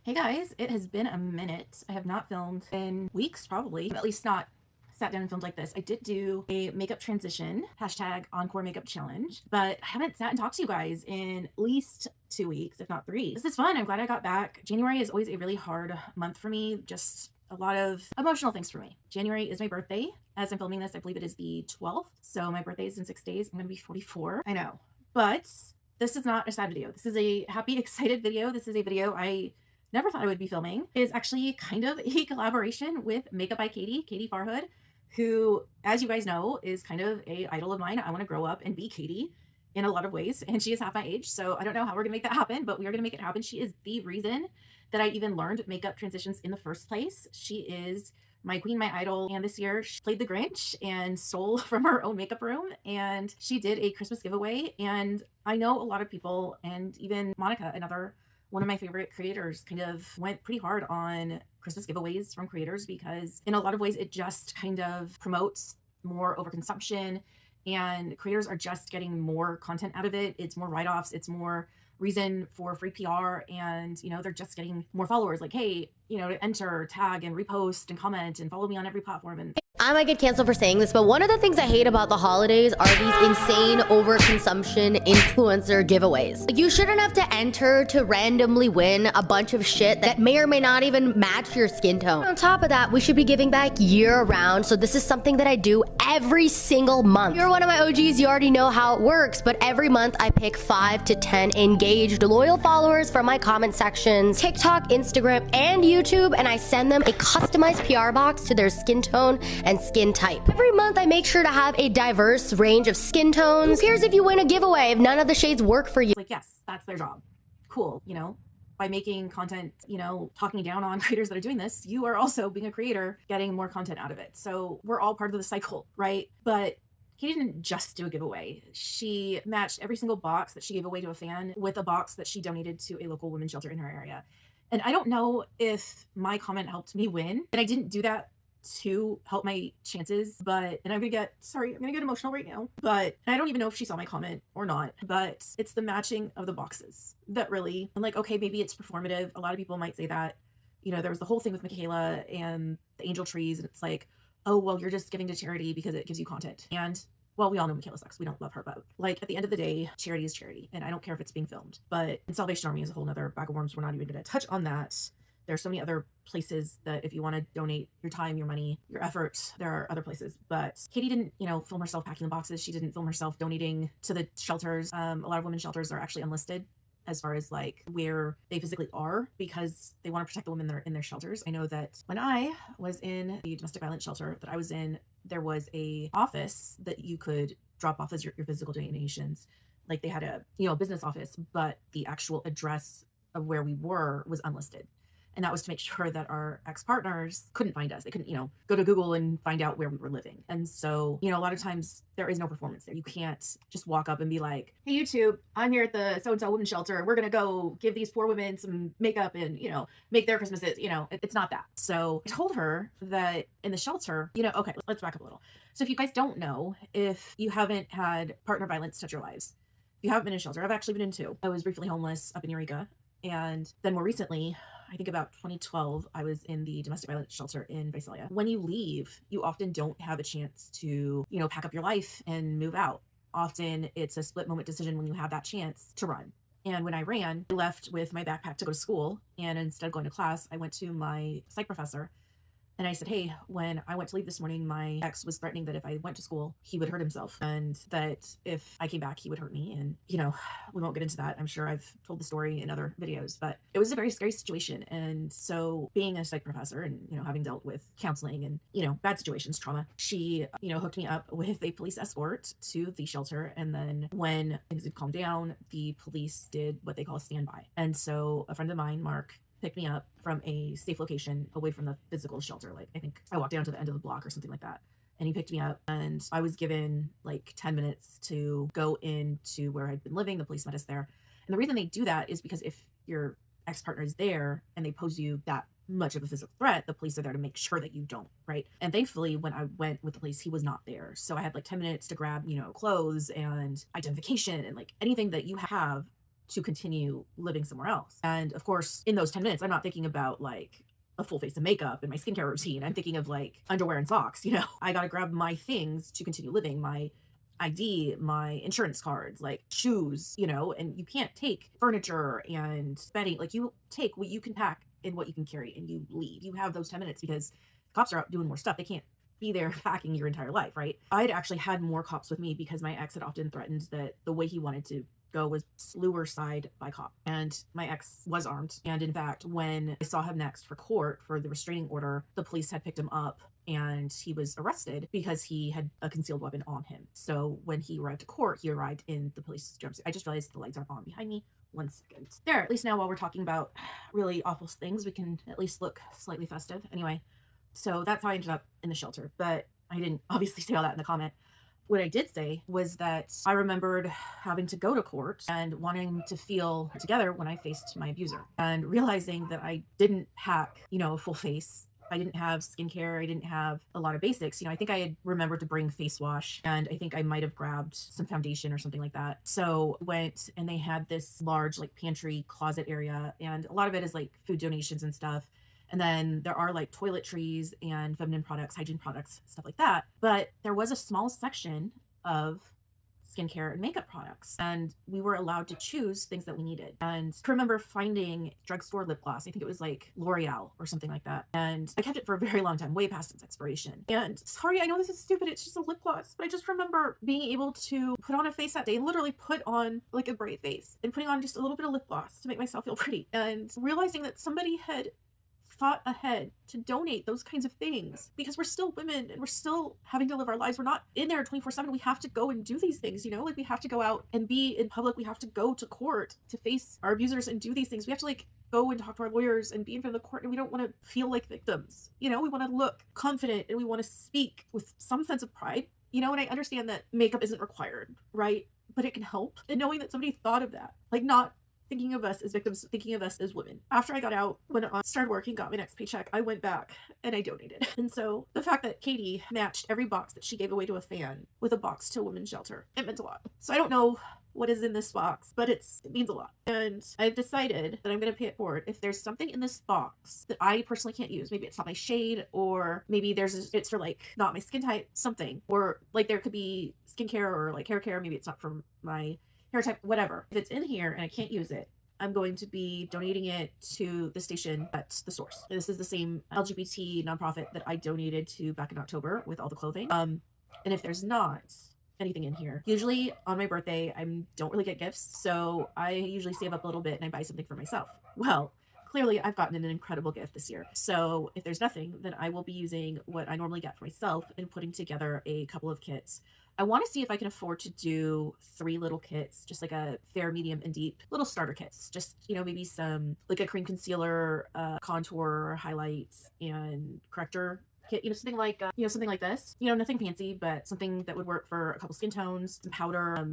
Hey guys, it has been a minute. I have not filmed in weeks, probably. At least not sat down and filmed like this. I did do a makeup transition, hashtag encore makeup challenge, but I haven't sat and talked to you guys in at least 2 weeks, if not three. This is fun. I'm glad I got back. January is always a really hard month for me. Just a lot of emotional things for me. January is my birthday. As I'm filming this, I believe it is the 12th. So my birthday is in 6 days. I'm going to be 44. I know. But this is not a sad video. This is a happy, excited video. This is a video I never thought I would be filming. It is actually kind of a collaboration with Makeup by Katie, Katie Farhood, who, as you guys know, is kind of a idol of mine. I want to grow up and be Katie in a lot of ways, and she is half my age, so I don't know how we're gonna make that happen, but we are gonna make it happen. She is the reason that I even learned makeup transitions in the first place. She is my queen, my idol, and this year she played the Grinch and stole from her own makeup room, and she did a Christmas giveaway. And I know a lot of people, and even Monica, another one of my favorite creators, kind of went pretty hard on Christmas giveaways from creators because in a lot of ways it just kind of promotes more overconsumption, and creators are just getting more content out of it. It's more write-offs, it's more reason for free PR, and they're just getting more followers. Like, hey, to enter, tag, and repost and comment and follow me on every platform. And I might get canceled for saying this, but one of the things I hate about the holidays are these insane overconsumption influencer giveaways. Like, you shouldn't have to enter to randomly win a bunch of shit that may or may not even match your skin tone. On top of that, we should be giving back year round, so this is something that I do every single month. If you're one of my OGs, you already know how it works, but every month I pick 5 to 10 engaged, loyal followers from my comment sections, TikTok, Instagram, and YouTube, and I send them a customized PR box to their skin tone and skin type. Every month I make sure to have a diverse range of skin tones. Who cares if you win a giveaway if none of the shades work for you? Like, yes, that's their job. Cool, by making content, talking down on creators that are doing this, you are also, being a creator, getting more content out of it. So we're all part of the cycle, right? But Katie didn't just do a giveaway. She matched every single box that she gave away to a fan with a box that she donated to a local women's shelter in her area. And I don't know if my comment helped me win, and I didn't do that to help my chances, and I'm gonna get emotional right now, but I don't even know if she saw my comment or not, but it's the matching of the boxes that really, and like, okay, maybe it's performative. A lot of people might say that, there was the whole thing with Michaela and the angel trees, and it's like, oh, well, you're just giving to charity because it gives you content. And well, we all know Michaela sucks. We don't love her, but like, at the end of the day, charity is charity, and I don't care if it's being filmed. But Salvation Army is a whole nother bag of worms. We're not even going to touch on that. There's so many other places that if you want to donate your time, your money, your effort, there are other places. But Katie didn't, film herself packing the boxes. She didn't film herself donating to the shelters. A lot of women's shelters are actually unlisted as far as like where they physically are, because they want to protect the women that are in their shelters. I know that when I was in the domestic violence shelter that I was in, there was a office that you could drop off as your physical donations. Like, they had a business office, but the actual address of where we were was unlisted. And that was to make sure that our ex-partners couldn't find us. They couldn't, go to Google and find out where we were living. And so, a lot of times there is no performance there. You can't just walk up and be like, hey, YouTube, I'm here at the so-and-so women's shelter. We're going to go give these poor women some makeup and, make their Christmases. It's not that. So I told her that in the shelter, okay, let's back up a little. So if you guys don't know, if you haven't had partner violence touch your lives, if you haven't been in a shelter, I've actually been in 2. I was briefly homeless up in Eureka. And then more recently, I think about 2012, I was in the domestic violence shelter in Visalia. When you leave, you often don't have a chance to, pack up your life and move out. Often it's a split moment decision when you have that chance to run. And when I ran, I left with my backpack to go to school. And instead of going to class, I went to my psych professor. And I said, hey, when I went to leave this morning, my ex was threatening that if I went to school, he would hurt himself, and that if I came back, he would hurt me. And, we won't get into that. I'm sure I've told the story in other videos, but it was a very scary situation. And so, being a psych professor and, having dealt with counseling and, bad situations, trauma, she, hooked me up with a police escort to the shelter. And then when things had calmed down, the police did what they call a standby. And so a friend of mine, Mark, picked me up from a safe location away from the physical shelter. Like, I think I walked down to the end of the block or something like that. And he picked me up, and I was given like 10 minutes to go into where I'd been living. The police met us there. And the reason they do that is because if your ex-partner is there and they pose you that much of a physical threat, the police are there to make sure that you don't, right? And thankfully, when I went with the police, he was not there. So I had like 10 minutes to grab, clothes and identification and like anything that you have to continue living somewhere else. And of course, in those 10 minutes, I'm not thinking about like a full face of makeup and my skincare routine. I'm thinking of like underwear and socks, you know. I got to grab my things to continue living, my ID, my insurance cards, like shoes, you know, and you can't take furniture and bedding. Like you take what you can pack and what you can carry and you leave. You have those 10 minutes because cops are out doing more stuff. They can't be there packing your entire life, right? I'd actually had more cops with me because my ex had often threatened that the way he wanted to go was slewer side by cop. And my ex was armed. And in fact, when I saw him next for court for the restraining order, the police had picked him up and he was arrested because he had a concealed weapon on him. So when he arrived to court, he arrived in the police jumpsuit. I just realized the lights aren't on behind me. 1 second. There, at least now while we're talking about really awful things, we can at least look slightly festive. Anyway, so that's how I ended up in the shelter. But I didn't obviously say all that in the comment. What I did say was that I remembered having to go to court and wanting to feel together when I faced my abuser and realizing that I didn't pack, you know, a full face. I didn't have skincare. I didn't have a lot of basics. You know, I think I had remembered to bring face wash and I think I might have grabbed some foundation or something like that. So went and they had this large like pantry closet area and a lot of it is like food donations and stuff. And then there are like toiletries and feminine products, hygiene products, stuff like that. But there was a small section of skincare and makeup products. And we were allowed to choose things that we needed. And I remember finding drugstore lip gloss. I think it was like L'Oreal or something like that. And I kept it for a very long time, way past its expiration. And sorry, I know this is stupid. It's just a lip gloss. But I just remember being able to put on a face that day and literally put on like a brave face and putting on just a little bit of lip gloss to make myself feel pretty. And realizing that somebody had thought ahead to donate those kinds of things because we're still women and we're still having to live our lives. We're not in there 24/7. We have to go and do these things, you know, like we have to go out and be in public. We have to go to court to face our abusers and do these things. We have to like go and talk to our lawyers and be in front of the court, and we don't want to feel like victims. You know, we want to look confident and we want to speak with some sense of pride, you know, and I understand that makeup isn't required, right? But it can help. And knowing that somebody thought of that, like not thinking of us as victims, thinking of us as women. After I got out, when I started working, got my next paycheck, I went back and I donated. And so the fact that Katie matched every box that she gave away to a fan with a box to a women's shelter, it meant a lot. So I don't know what is in this box, but it means a lot. And I've decided that I'm going to pay it forward. If there's something in this box that I personally can't use, maybe it's not my shade, or maybe it's for like not my skin type, something, or like there could be skincare or like hair care, maybe it's not for my hair type, whatever. If it's in here and I can't use it, I'm going to be donating it to the station at the source. This is the same LGBT nonprofit that I donated to back in October with all the clothing. And if there's not anything in here, usually on my birthday, I don't really get gifts. So I usually save up a little bit and I buy something for myself. Well, clearly I've gotten an incredible gift this year. So if there's nothing, then I will be using what I normally get for myself and putting together a couple of kits. I want to see if I can afford to do 3 little kits, just like a fair, medium, and deep little starter kits. Just, you know, maybe some like a cream concealer, contour, highlights, and corrector kit, you know, something like, something like this, you know, nothing fancy, but something that would work for a couple skin tones, some powder,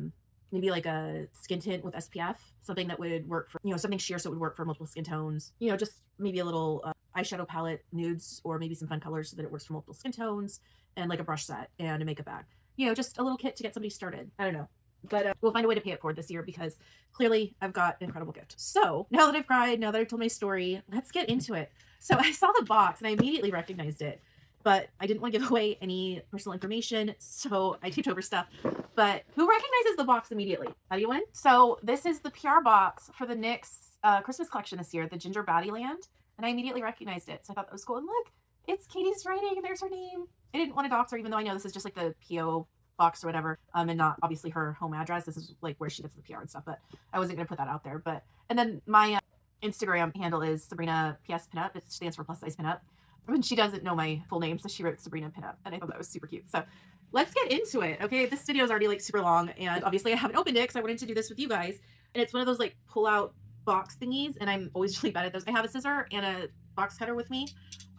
maybe like a skin tint with SPF, something that would work for, you know, something sheer so it would work for multiple skin tones, you know, just maybe a little eyeshadow palette, nudes, or maybe some fun colors so that it works for multiple skin tones, and like a brush set and a makeup bag. You know, just a little kit to get somebody started. I don't know. But we'll find a way to pay it forward this year because clearly I've got an incredible gift. So now that I've cried, now that I've told my story, let's get into it. So I saw the box and I immediately recognized it, but I didn't want to give away any personal information, so I taped over stuff. But who recognizes the box immediately? Anyone? So this is the PR box for the NYX Christmas collection this year, the Ginger Baddieland, and I immediately recognized it. So I thought that was cool. And look, it's Katie's writing and there's her name. I didn't want to dox her, even though I know this is just like the PO box or whatever, and not obviously her home address. This is like where she gets the PR and stuff, but I wasn't going to put that out there. But, and then my Instagram handle is Sabrina PS Pinup. It stands for plus size pinup. And she doesn't know my full name, so she wrote Sabrina Pinup, and I thought that was super cute. So let's get into it. Okay, this video is already like super long, and obviously I haven't opened it because I wanted to do this with you guys. And it's one of those like pull out box thingies, and I'm always really bad at those. I have a scissor and a box cutter with me,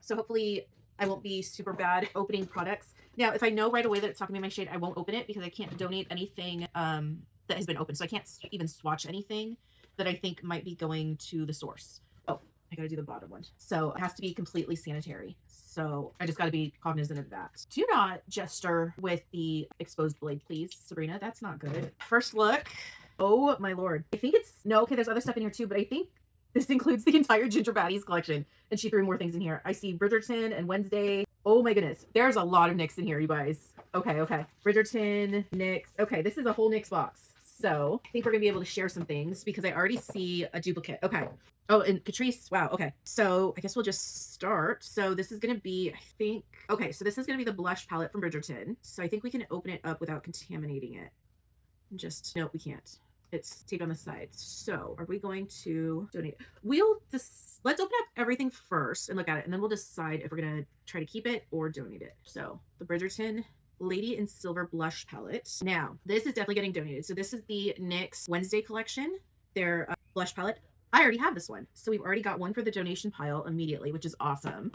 so hopefully I won't be super bad at opening products. Now, if I know right away that it's not gonna be my shade, I won't open it because I can't donate anything that has been opened. So I can't even swatch anything that I think might be going to the source. Oh, I gotta do the bottom one. So it has to be completely sanitary. So I just gotta be cognizant of that. Do not gesture with the exposed blade, please, Sabrina. That's not good. First look. Oh my lord. I think it's, no, okay, there's other stuff in here too, but I think this includes the entire Ginger Baddies collection. And she threw more things in here. I see Bridgerton and Wednesday. Oh my goodness. There's a lot of NYX in here, you guys. Okay, okay. Bridgerton, NYX. Okay, this is a whole NYX box. So I think we're gonna be able to share some things because I already see a duplicate. Okay. Oh, and Catrice. Wow. Okay. So I guess we'll just start. So this is going to be, I think, okay. So this is going to be the blush palette from Bridgerton. So I think we can open it up without contaminating it. Just, no, we can't. It's taped on the sides. So are we going to donate? We'll just, let's open up everything first and look at it. And then we'll decide if we're going to try to keep it or donate it. So the Bridgerton Lady in Silver blush palette. Now, this is definitely getting donated. So this is the NYX Wednesday collection, their blush palette. I already have this one. So we've already got one for the donation pile immediately, which is awesome.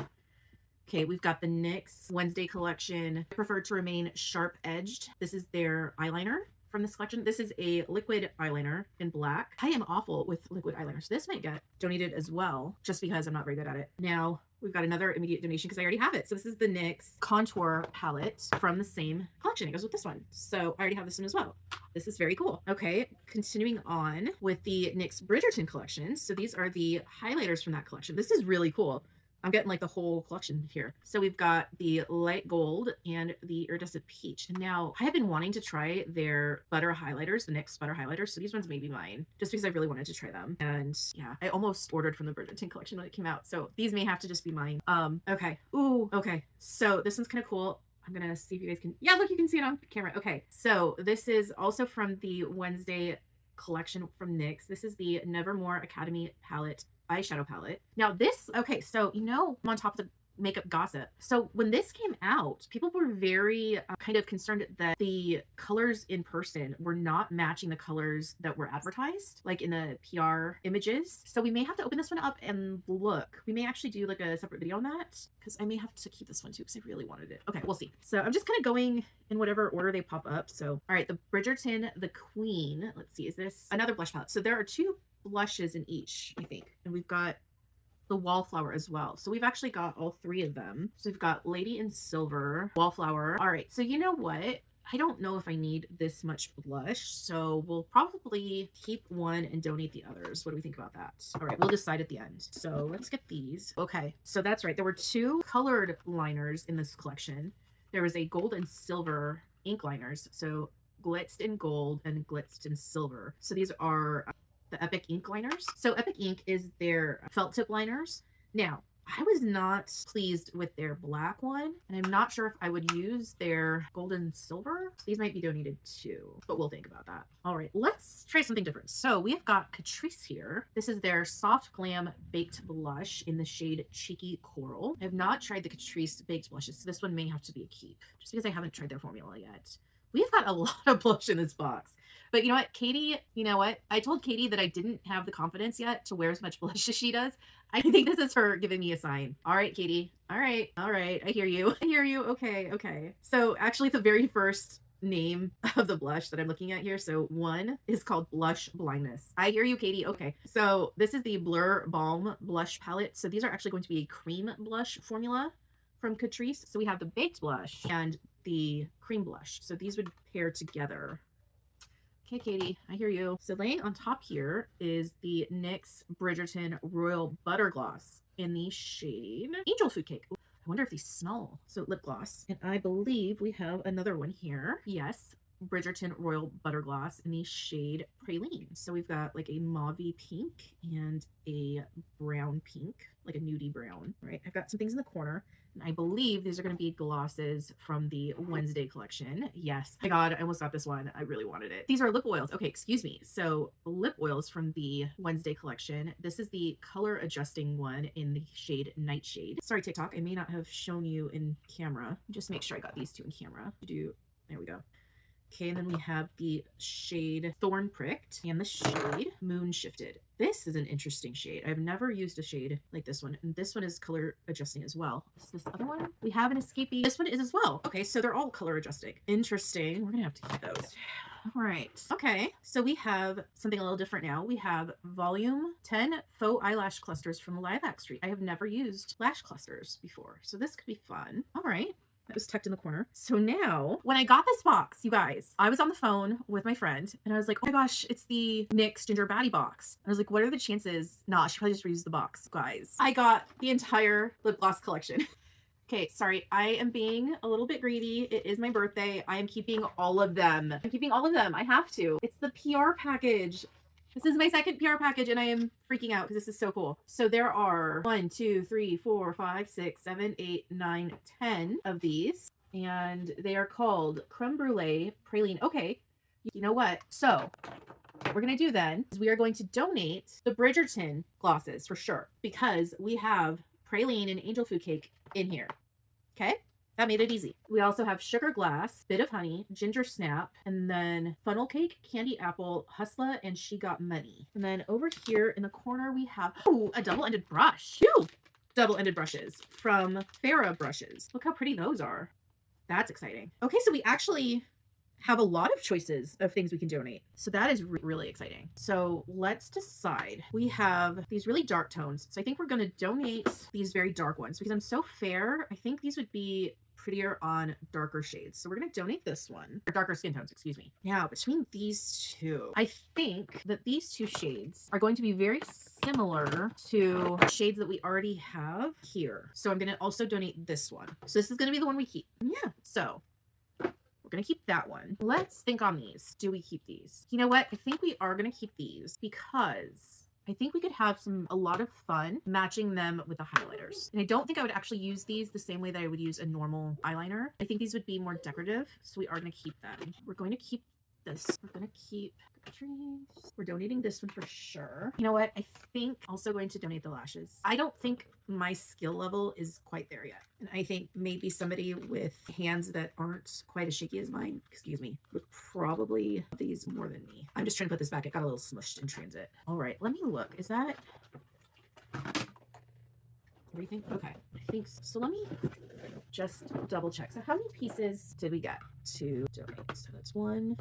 Okay, we've got the NYX Wednesday collection. I prefer to remain sharp edged. This is their eyeliner from this collection. This is a liquid eyeliner in black. I am awful with liquid eyeliner, so this might get donated as well, just because I'm not very good at it. Now, we've got another immediate donation because I already have it. So this is the NYX Contour palette from the same collection. It goes with this one. So I already have this one as well. This is very cool. Okay, continuing on with the NYX Bridgerton collection. So these are the highlighters from that collection. This is really cool. I'm getting like the whole collection here. So we've got the light gold and the iridescent peach. And now I have been wanting to try their butter highlighters, the NYX butter highlighters. So these ones may be mine just because I really wanted to try them. And yeah, I almost ordered from the Bridgerton collection when it came out. So these may have to just be mine. Okay. Ooh, okay. So this one's kind of cool. I'm gonna see if you guys can, yeah, look, you can see it on camera. Okay. So this is also from the Wednesday collection from NYX. This is the Nevermore Academy palette, eyeshadow palette. Now this, okay, so you know, I'm on top of the makeup gossip. So when this came out, people were very kind of concerned that the colors in person were not matching the colors that were advertised, like in the PR images. So we may have to open this one up and look. We may actually do like a separate video on that because I may have to keep this one too because I really wanted it. Okay, we'll see. So I'm just kind of going in whatever order they pop up. So, all right, the Bridgerton, the Queen. Let's see, is this another blush palette? So there are two blushes in each, I think. And we've got the Wallflower as well. So we've actually got all three of them. So we've got Lady in Silver, Wallflower. All right, so you know what? I don't know if I need this much blush, so we'll probably keep one and donate the others. What do we think about that? All right, we'll decide at the end. So let's get these. Okay, so that's right. There were two colored liners in this collection. There was a gold and silver ink liners. So Glitzed in gold and Glitzed in silver. So these are the Epic Ink liners. So Epic Ink is their felt tip liners. Now, I was not pleased with their black one, and I'm not sure if I would use their gold and silver. So these might be donated too, but we'll think about that. All right, let's try something different. So we've got Catrice here. This is their Soft Glam Baked Blush in the shade Cheeky Coral. I have not tried the Catrice Baked Blushes, so this one may have to be a keep, just because I haven't tried their formula yet. We've got a lot of blush in this box. But you know what, Katie, you know what? I told Katie that I didn't have the confidence yet to wear as much blush as she does. I think this is her giving me a sign. All right, Katie. All right. I hear you. I hear you. Okay. So actually the very first name of the blush that I'm looking at here. So one is called Blush Blindness. I hear you, Katie. Okay. So this is the Blur Balm blush palette. So these are actually going to be a cream blush formula from Catrice. So we have the baked blush and the cream blush. So these would pair together. Okay, Katie, I hear you. So laying on top here is the NYX Bridgerton Royal Butter Gloss in the shade Angel Food Cake. Ooh, I wonder if these smell. So lip gloss. And I believe we have another one here. Yes, Bridgerton Royal Butter Gloss in the shade Praline. So we've got like a mauvey pink and a brown pink, like a nudie brown, right? I've got some things in the corner. And I believe these are going to be glosses from the Wednesday collection. Yes. Oh my God, I almost got this one. I really wanted it. These are lip oils. Okay, excuse me. So lip oils from the Wednesday collection. This is the color adjusting one in the shade Nightshade. Sorry, TikTok. I may not have shown you in camera. Just make sure I got these two in camera. There we go. Okay, and then we have the shade Thorn Pricked and the shade Moon Shifted. This is an interesting shade. I've never used a shade like this one. And this one is color adjusting as well. Is this other one? We have an Escapee. This one is as well. Okay, so they're all color adjusting. Interesting. We're gonna have to keep those. All right. Okay, so we have something a little different now. We have volume 10 faux eyelash clusters from Lilac Street. I have never used lash clusters before, so this could be fun. All right. that was tucked in the corner. So now, when I got this box, you guys, I was on the phone with my friend and I was like, oh my gosh, it's the NYX Ginger Baddie box. I was like, what are the chances? Nah, she probably just reused the box. Guys, I got the entire lip gloss collection. Okay, sorry, I am being a little bit greedy. It is my birthday. I am keeping all of them. I'm keeping all of them. I have to. It's the PR package. This is my second PR package and I am freaking out because this is so cool. So there are 1, 2, 3, 4, 5, 6, 7, 8, 9, 10 of these. And they are called Creme Brulee Praline. Okay, you know what? So what we're going to do then is we are going to donate the Bridgerton glosses for sure. Because we have praline and angel food cake in here. Okay, that made it easy. We also have sugar glass, bit of honey, ginger snap, and then funnel cake, candy apple, hustla, and she got money. And then over here in the corner we have a double-ended brush. 2 double-ended brushes from Farrah Brushes. Look how pretty those are. That's exciting. Okay, so we actually have a lot of choices of things we can donate. So that is really exciting. So let's decide. We have these really dark tones. So I think we're going to donate these very dark ones because I'm so fair. I think these would be prettier on darker shades. So we're going to donate this one, or darker skin tones, excuse me. Now, between these two, I think that these two shades are going to be very similar to shades that we already have here. So I'm going to also donate this one. So this is going to be the one we keep. Yeah. So gonna keep that one. Let's think on these. Do we keep these? You know what? I think we are gonna keep these because I think we could have a lot of fun matching them with the highlighters. And I don't think I would actually use these the same way that I would use a normal eyeliner. I think these would be more decorative, so we are gonna keep them. We're going to keep this. We're gonna keep trees. We're donating this one for sure. You know what? I think also going to donate the lashes. I don't think my skill level is quite there yet. And I think maybe somebody with hands that aren't quite as shaky as mine, excuse me, would probably love these more than me. I'm just trying to put this back. It got a little smushed in transit. All right, let me look. Is that everything? Okay, I think so. So let me just double check. So how many pieces did we get to donate? So that's 1,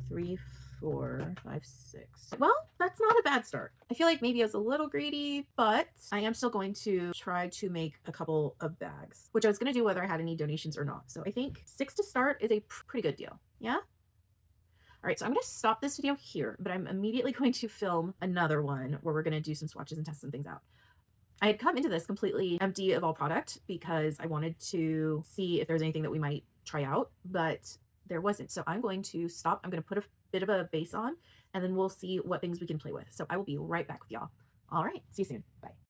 3, 4, 5, 6. Well, that's not a bad start. I feel like maybe I was a little greedy, but I am still going to try to make a couple of bags, which I was going to do whether I had any donations or not. So I think 6 to start is a pretty good deal. Yeah. All right, so I'm going to stop this video here, but I'm immediately going to film another one where we're going to do some swatches and test some things out. I had come into this completely empty of all product because I wanted to see if there's anything that we might try out, but there wasn't. So I'm going to stop. I'm going to put a bit of a base on, and then we'll see what things we can play with. So I will be right back with y'all. All right, see you soon. Bye.